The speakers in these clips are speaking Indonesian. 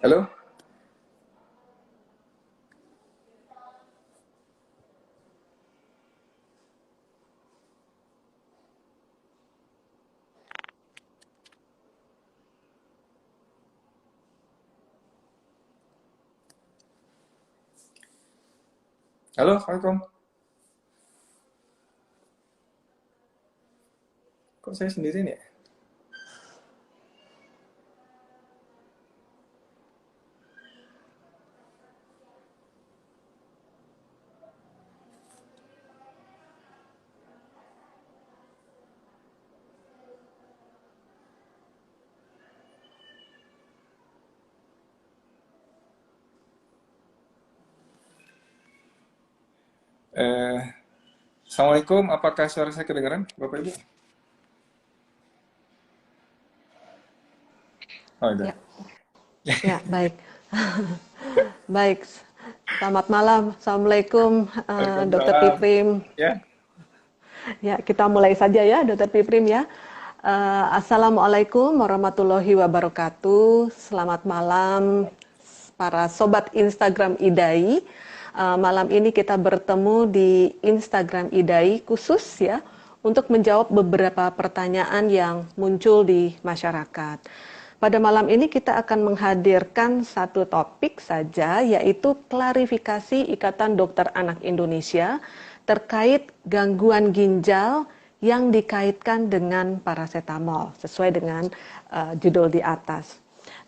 Halo, halo, assalamualaikum. Kok saya sendirian ya? Eh, Assalamualaikum, apakah suara saya kedengaran, Bapak Ibu? Oh, udah. Ya, ya, baik. Baik. Selamat malam. Assalamualaikum, Dokter Waalaikumsalam. Piprim. Ya, Ya, kita mulai saja ya, Dokter Piprim ya. Assalamualaikum warahmatullahi wabarakatuh. Selamat malam, para sobat Instagram IDAI. Malam ini kita bertemu di Instagram IDAI khusus ya untuk menjawab beberapa pertanyaan yang muncul di masyarakat. Pada malam ini kita akan menghadirkan satu topik saja, yaitu klarifikasi Ikatan Dokter Anak Indonesia terkait gangguan ginjal yang dikaitkan dengan parasetamol, sesuai dengan judul di atas.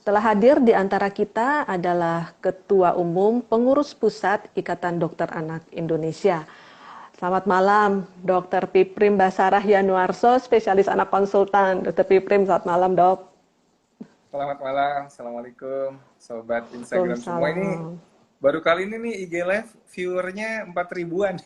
Telah hadir di antara kita adalah Ketua Umum Pengurus Pusat Ikatan Dokter Anak Indonesia. Selamat malam, Dr. Piprim Basarah Yanuarso, spesialis anak konsultan. Dr. Piprim, selamat malam, Dok. selamat malam. Assalamualaikum, Sobat Instagram semua. Ini Waalaikumsalam. baru kali ini nih IG Live viewernya 4 ribuan.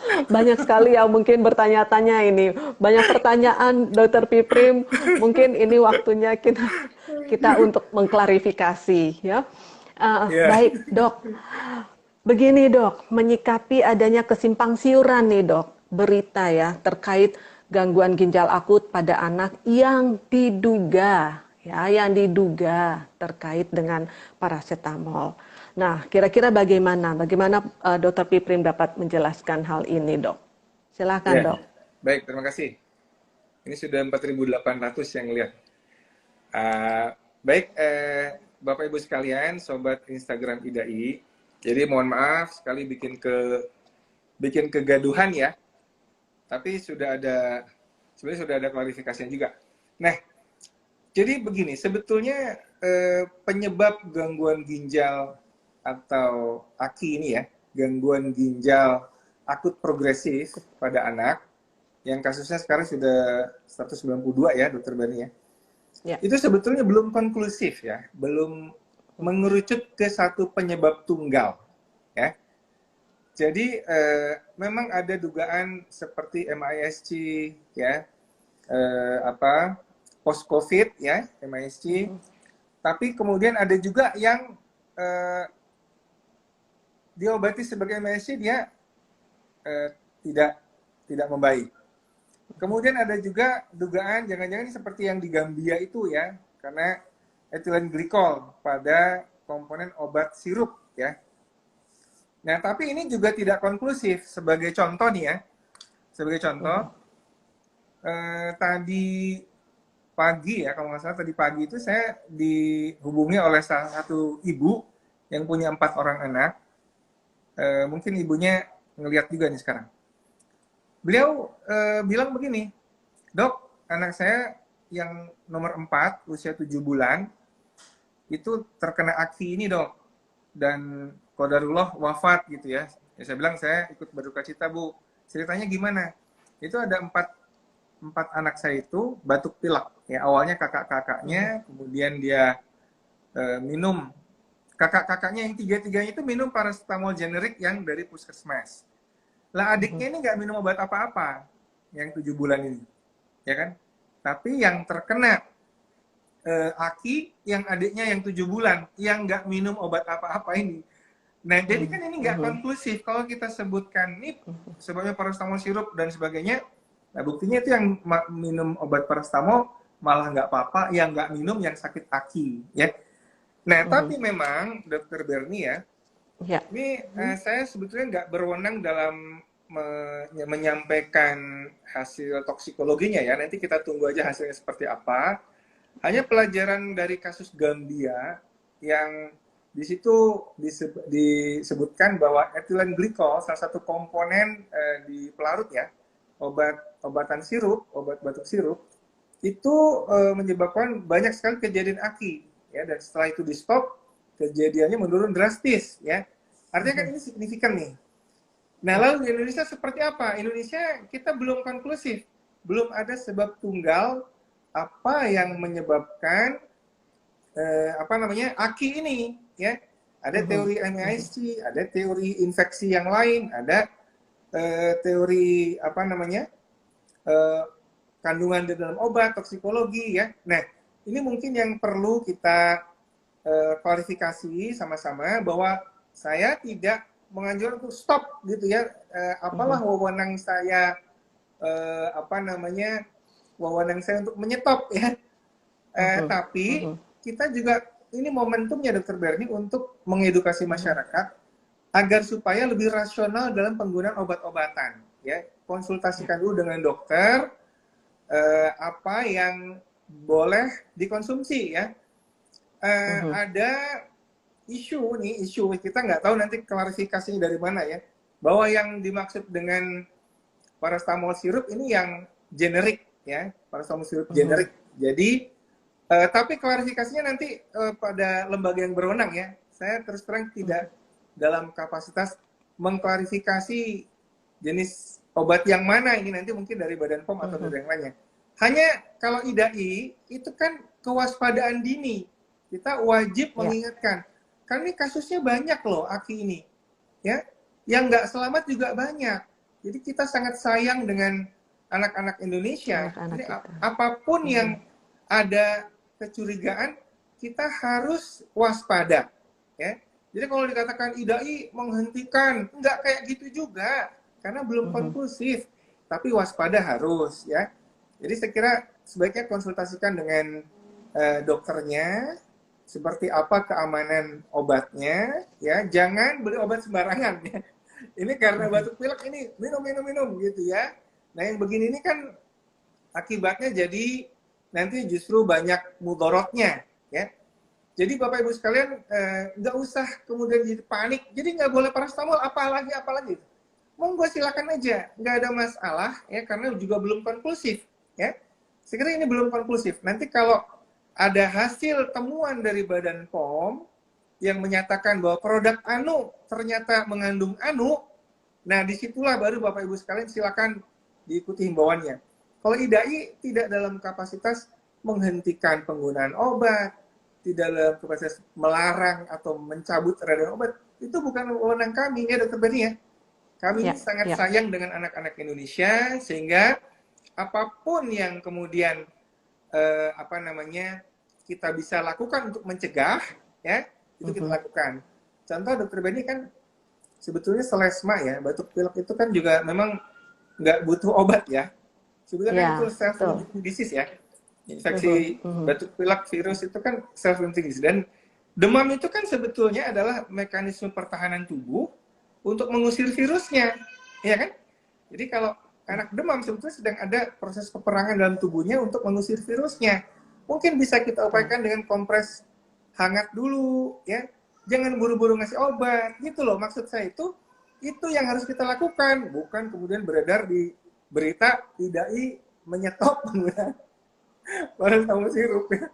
Banyak sekali yang mungkin bertanya-tanya ini. Banyak pertanyaan, Dr. Piprim. Mungkin ini waktunya kita untuk mengklarifikasi, ya. Ya, Baik, Dok. Begini, Dok, menyikapi adanya kesimpang siuran nih, Dok, berita ya terkait gangguan ginjal akut pada anak yang diduga terkait dengan parasetamol. Nah, kira-kira bagaimana? Bagaimana Dr. Piprim dapat menjelaskan hal ini, Dok? Silakan, ya. Dok. Baik, terima kasih. Ini sudah 4.800 yang lihat. Ah, baik, Bapak Ibu sekalian, Sobat Instagram IDAI. Jadi mohon maaf sekali bikin kegaduhan ya. Tapi sebenarnya sudah ada klarifikasinya juga. Nah, jadi begini, sebetulnya penyebab gangguan ginjal atau AKI ini ya, gangguan ginjal akut progresif pada anak, yang kasusnya sekarang sudah 192 ya, Dokter Bani ya. Ya. Itu sebetulnya belum konklusif ya, belum mengerucut ke satu penyebab tunggal ya. Jadi memang ada dugaan seperti MISC ya, post COVID ya, MISC. Tapi kemudian ada juga yang diobati sebagai MISC dia eh, tidak tidak membaik. Kemudian ada juga dugaan jangan-jangan seperti yang di Gambia itu ya, karena ethylene glycol pada komponen obat sirup ya. Nah, tapi ini juga tidak konklusif. Sebagai contoh nih ya, sebagai contoh, tadi pagi ya, kalau nggak salah tadi pagi itu saya dihubungi oleh salah satu ibu yang punya 4 orang anak. Mungkin ibunya ngelihat juga nih sekarang. Beliau bilang begini, Dok, anak saya yang nomor 4, usia 7 bulan, itu terkena AKI ini, Dok. Dan qadarullah wafat gitu ya. Saya bilang saya ikut berduka cita, Bu. Ceritanya gimana? Itu ada empat anak saya itu batuk pilek. Ya, awalnya kakak-kakaknya, kemudian dia minum. Kakak-kakaknya yang tiga-tiganya itu minum paracetamol generik yang dari puskesmas. Lah adiknya ini nggak minum obat apa-apa yang 7 bulan ini, ya kan? Tapi yang terkena Aki, yang adiknya yang 7 bulan, yang nggak minum obat apa-apa ini. Nah, jadi kan ini nggak konklusif. Kalau kita sebutkan ini sebabnya paracetamol sirup dan sebagainya, nah buktinya itu yang minum obat paracetamol malah nggak apa-apa, yang nggak minum yang sakit aki, ya. Nah, Mhm. tapi memang Dokter Berni ya, Ya. ini saya sebetulnya nggak berwenang dalam menyampaikan hasil toksikologinya ya. Nanti kita tunggu aja hasilnya seperti apa. Hanya pelajaran dari kasus Gambia yang di situ disebutkan bahwa etilen glikol, salah satu komponen di pelarut ya, obatan sirup, obat batuk sirup, itu menyebabkan banyak sekali kejadian aki, ya. Dan setelah itu di stop, kejadiannya menurun drastis, ya. Artinya kan Mhm. ini signifikan nih. Nah, Ya. lalu di Indonesia seperti apa? Indonesia kita belum konklusif, belum ada sebab tunggal apa yang menyebabkan apa namanya aki ini, ya. Ada Mhm. teori Mhm. MISC, ada teori infeksi yang lain, ada teori apa namanya eh, kandungan di dalam obat, toksikologi, ya. Nah, ini mungkin yang perlu kita klarifikasi sama-sama bahwa saya tidak menganjurkan untuk stop gitu ya. Apalah Mhm. wewenang saya apa namanya wewenang saya untuk menyetop ya. Mhm. Tapi Mhm. kita juga ini momentumnya Dokter Berni untuk mengedukasi Mhm. masyarakat agar supaya lebih rasional dalam penggunaan obat-obatan. Ya, Ya. konsultasikan dulu dengan dokter apa yang boleh dikonsumsi ya. Mhm. Ada isu kita nggak tahu nanti klarifikasinya dari mana ya, bahwa yang dimaksud dengan paracetamol sirup ini yang generik ya, paracetamol sirup Mhm. generik. Jadi tapi klarifikasinya nanti pada lembaga yang berwenang ya. Saya terus terang Mhm. tidak dalam kapasitas mengklarifikasi jenis obat yang mana ini, nanti mungkin dari Badan POM atau Mhm. dari yang lainnya. Hanya kalau IDAI itu kan kewaspadaan dini. Kita wajib Ya. mengingatkan. Karena ini kasusnya banyak loh aki ini. Ya, yang nggak selamat juga banyak. Jadi kita sangat sayang dengan anak-anak Indonesia. Anak-anak Ini kita. apapun Mhm. yang ada kecurigaan, kita harus waspada. Ya. Jadi kalau dikatakan IDAI menghentikan, nggak kayak gitu juga, karena belum Mhm. konklusif. Tapi waspada harus, ya. Jadi saya kira sebaiknya konsultasikan dengan dokternya, seperti apa keamanan obatnya, ya. Jangan beli obat sembarangan, ya. Ini karena Mhm. batuk pilek ini minum gitu ya. Nah yang begini ini kan akibatnya jadi nanti justru banyak mudorotnya, ya. Jadi Bapak Ibu sekalian nggak usah kemudian jadi panik. Jadi nggak boleh paracetamol, apalagi. Monggo silakan aja, nggak ada masalah ya, karena juga belum konklusif ya. Sekiranya ini belum konklusif. Nanti kalau ada hasil temuan dari Badan POM yang menyatakan bahwa produk anu ternyata mengandung anu, nah disitulah baru Bapak Ibu sekalian silakan diikuti himbauannya. Kalau IDAI tidak dalam kapasitas menghentikan penggunaan obat, tidak dalam kapasitas melarang atau mencabut edaran obat, itu bukan wewenang kami ya Dokter Beni ya. Kami ini Ya. sangat Ya. sayang dengan anak-anak Indonesia, sehingga apapun yang kemudian apa namanya kita bisa lakukan untuk mencegah, ya itu kita Mhm. lakukan. Contoh Dokter Beni kan sebetulnya selesma ya, batuk pilek itu kan juga memang nggak butuh obat ya. Sebetulnya kan itu Ya, self betul. limiting disease ya. Mhm. Infeksi Mhm. batuk pilek virus itu kan self limiting disease, dan demam itu kan sebetulnya adalah mekanisme pertahanan tubuh untuk mengusir virusnya, ya kan? Jadi kalau anak demam sebetulnya sedang ada proses peperangan dalam tubuhnya untuk mengusir virusnya. Mungkin bisa kita Betul. upayakan dengan kompres hangat dulu, ya. Jangan buru-buru ngasih obat, gitu loh. Maksud saya itu yang harus kita lakukan, bukan kemudian beredar di berita IDAI menyetop penggunaan paracetamol sirup. Ya.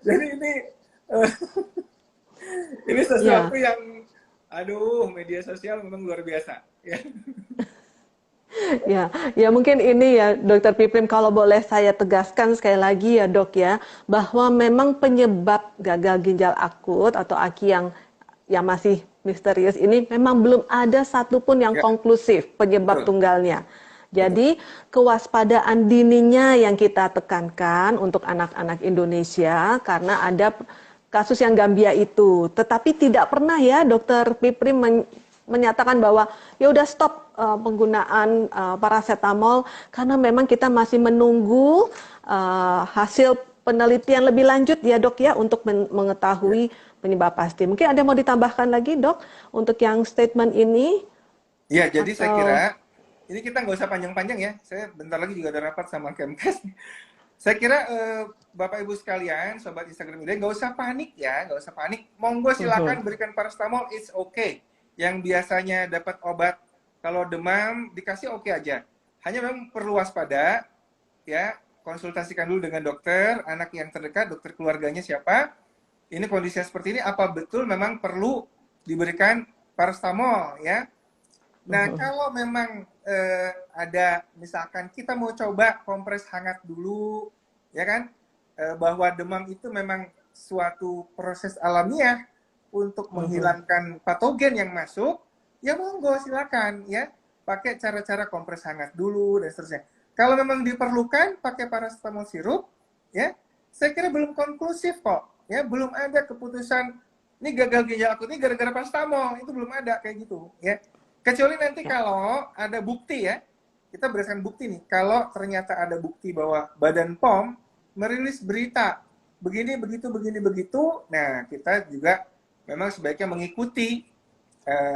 Jadi uh, ini sesuatu Ya. yang, aduh, media sosial memang luar biasa. Ya. Ya, ya mungkin ini ya Dokter Piprim, kalau boleh saya tegaskan sekali lagi ya Dok ya, bahwa memang penyebab gagal ginjal akut atau aki yang masih misterius ini memang belum ada satupun yang Ya, konklusif penyebab betul, tunggalnya. betul. Jadi kewaspadaan dininya yang kita tekankan untuk anak-anak Indonesia karena ada kasus yang Gambia itu. Tetapi tidak pernah ya Dokter Piprim menyatakan bahwa ya udah stop penggunaan paracetamol karena memang kita masih menunggu hasil penelitian lebih lanjut ya dok ya untuk Ya. mengetahui penyebab pasti. Mungkin ada yang mau ditambahkan lagi dok untuk yang statement ini Ya, jadi saya atau kira ini kita nggak usah panjang-panjang ya. Saya bentar lagi juga ada rapat sama Kemkes. Saya kira Bapak Ibu sekalian, sobat Instagram ini nggak usah panik ya, nggak usah panik. Monggo Mhm, silakan berikan paracetamol, it's okay. Yang biasanya dapat obat kalau demam dikasih oke aja. Hanya memang perlu waspada ya, konsultasikan dulu dengan dokter, anak yang terdekat, dokter keluarganya siapa. Ini kondisinya seperti ini, apa betul memang perlu diberikan paracetamol ya? Nah, mhm, kalau memang ada misalkan kita mau coba kompres hangat dulu, ya kan? Bahwa demam itu memang suatu proses alamiah untuk mhm. menghilangkan patogen yang masuk, ya monggo silakan ya. Pakai cara-cara kompres hangat dulu dan seterusnya. Kalau memang diperlukan pakai paracetamol sirup, ya, saya kira belum konklusif kok. Ya, belum ada keputusan ini gagal ginjal akut ini gara-gara paracetamol, itu belum ada kayak gitu, ya. Kecuali nanti Ya. kalau ada bukti ya, kita berdasarkan bukti nih, kalau ternyata ada bukti bahwa Badan POM merilis berita begini begini begitu, nah kita juga memang sebaiknya mengikuti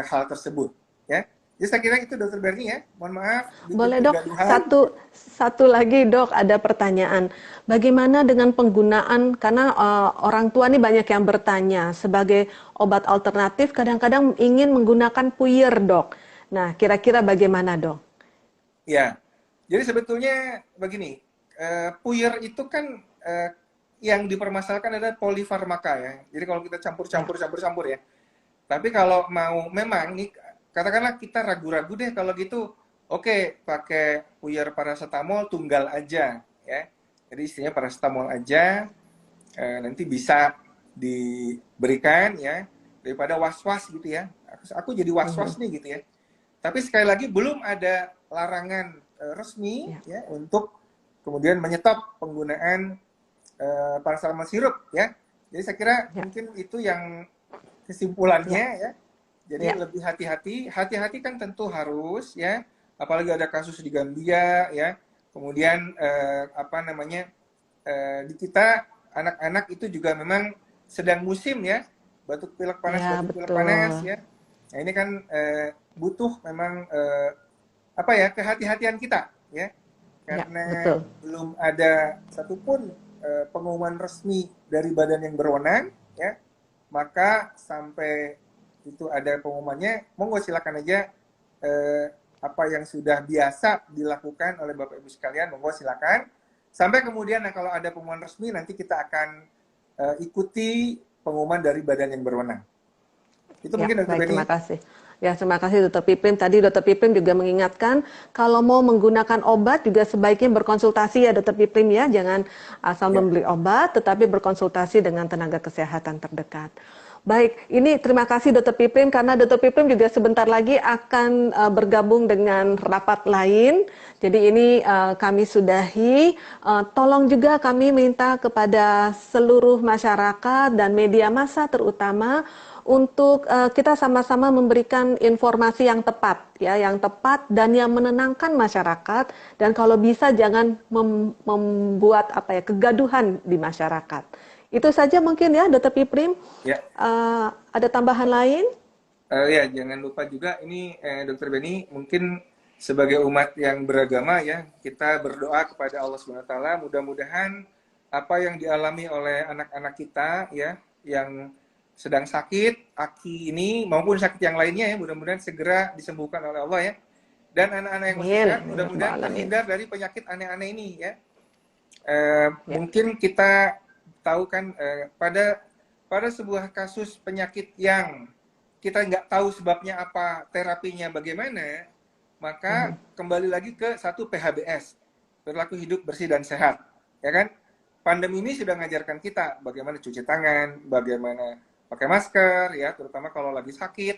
hal tersebut, ya. Jadi saya kira itu Dokter Berni ya. Mohon maaf bikin Boleh dok, kegaduhan. satu lagi dok, ada pertanyaan. Bagaimana dengan penggunaan, karena orang tua nih banyak yang bertanya, sebagai obat alternatif kadang-kadang ingin menggunakan puyer dok. Nah, kira-kira bagaimana dok? Ya. Jadi sebetulnya begini, puyer itu kan yang dipermasalahkan adalah polifarmaka ya. Jadi kalau kita Ya, campur-campur ya. Tapi kalau mau memang nih, katakanlah kita ragu-ragu deh kalau gitu, oke pakai puyer paracetamol tunggal aja ya. Jadi istilahnya paracetamol aja, nanti bisa diberikan ya daripada was-was gitu ya. Aku jadi mhm, was-was nih gitu ya. Tapi sekali lagi belum ada larangan resmi ya, ya untuk kemudian menyetop penggunaan paracetamol sirup ya. Jadi saya kira ya, mungkin itu yang ya, kesimpulannya ya. Jadi ya, lebih hati-hati. Hati-hati kan tentu harus ya. Apalagi ada kasus di Gambia ya. Kemudian apa namanya di kita anak-anak itu juga memang sedang musim ya. ya, Batuk pilek panas betul. ya. Nah ini kan butuh memang apa ya kehati-hatian kita ya. Ya, Karena betul. belum ada satupun pengumuman resmi dari badan yang berwenang ya, maka sampai itu ada pengumumannya, monggo silakan aja apa yang sudah biasa dilakukan oleh Bapak Ibu sekalian, monggo silakan. Sampai kemudian nah, kalau ada pengumuman resmi nanti kita akan ikuti pengumuman dari badan yang berwenang. Itu Ya, mungkin Dokter baik, Beni. terima kasih. Ya, terima kasih Dokter Piprim. Tadi Dokter Piprim juga mengingatkan kalau mau menggunakan obat juga sebaiknya berkonsultasi ya Dokter Piprim ya. Jangan asal Ya. membeli obat tetapi berkonsultasi dengan tenaga kesehatan terdekat. Baik, ini terima kasih Dokter Piprim karena Dokter Piprim juga sebentar lagi akan bergabung dengan rapat lain. Jadi ini kami sudahi. Tolong juga kami minta kepada seluruh masyarakat dan media massa terutama untuk kita sama-sama memberikan informasi yang tepat ya, yang tepat dan yang menenangkan masyarakat dan kalau bisa jangan membuat apa ya kegaduhan di masyarakat. Itu saja mungkin ya, Dokter Piprim. Ya. Ada tambahan lain? Ya, jangan lupa juga ini Dokter Beni mungkin sebagai umat yang beragama ya, kita berdoa kepada Allah Subhanahu wa taala mudah-mudahan apa yang dialami oleh anak-anak kita ya yang sedang sakit aki ini maupun sakit yang lainnya ya mudah-mudahan segera disembuhkan oleh Allah ya. Dan anak-anak yang masih Amin, sehat amin ya rabbal mudah-mudahan alamin. terhindar dari penyakit aneh-aneh ini ya. Ya, Mungkin kita tahu kan pada pada sebuah kasus penyakit yang kita nggak tahu sebabnya apa, terapinya bagaimana, maka kembali lagi ke satu PHBS, perilaku hidup bersih dan sehat, ya kan? Pandemi ini sudah mengajarkan kita bagaimana cuci tangan, bagaimana pakai masker, ya, terutama kalau lagi sakit,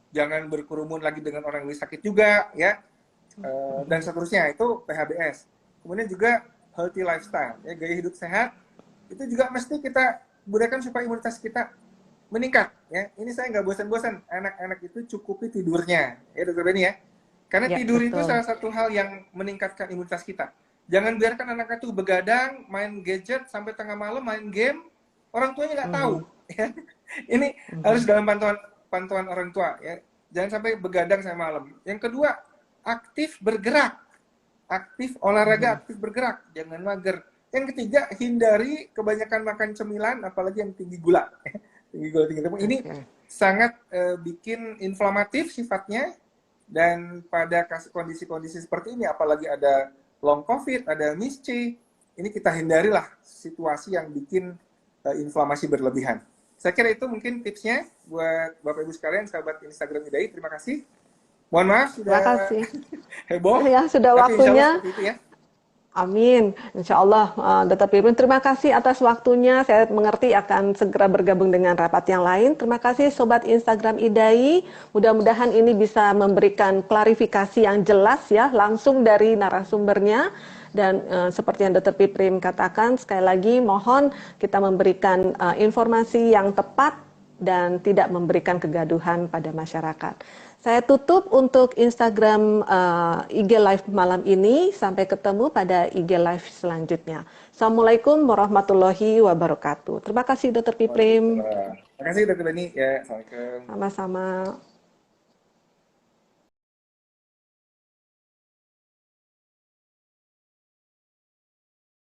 jangan berkerumun lagi dengan orang yang sakit juga, ya, dan seterusnya itu PHBS. Kemudian juga healthy lifestyle, ya, gaya hidup sehat itu juga mesti kita gunakan supaya imunitas kita meningkat ya. Ini saya nggak bosan-bosan. Anak-anak itu cukupi tidurnya, ya Dokter Beni ya. Karena Ya, tidur itu betul. salah satu hal yang meningkatkan imunitas kita. Jangan biarkan anak itu begadang, main gadget sampai tengah malam, main game, orang tuanya nggak tahu. Mhm, Ya. Ini harus mhm. dalam pantauan orang tua ya. Jangan sampai begadang sampai malam. Yang kedua, aktif bergerak, aktif olahraga, Mhm. aktif bergerak, jangan mager. Yang ketiga, hindari kebanyakan makan cemilan, apalagi yang tinggi gula. Tinggi gula, tinggi tepung. Ini Oke. sangat bikin inflamatif sifatnya, dan pada kondisi-kondisi seperti ini, apalagi ada long COVID, ada misc, ini kita hindarilah situasi yang bikin inflamasi berlebihan. Saya kira itu mungkin tipsnya buat Bapak Ibu sekalian, sahabat Instagram Idai. Terima kasih. Mohon maaf Terima sudah kasih. heboh, Ya, sudah tapi insya Allah waktunya. seperti itu ya. Amin. Insya Allah, Dr. Pipin, terima kasih atas waktunya. Saya mengerti akan segera bergabung dengan rapat yang lain. Terima kasih Sobat Instagram IDAI. Mudah-mudahan ini bisa memberikan klarifikasi yang jelas ya, langsung dari narasumbernya. Dan seperti yang Dr. Piprim katakan, sekali lagi mohon kita memberikan informasi yang tepat dan tidak memberikan kegaduhan pada masyarakat. Saya tutup untuk Instagram IG Live malam ini. Sampai ketemu pada IG Live selanjutnya. Assalamualaikum warahmatullahi wabarakatuh. Terima kasih Dr. Piprim. Waalaikumsalam. Terima kasih Dr. Beni. Ya, Assalamualaikum. Sama-sama.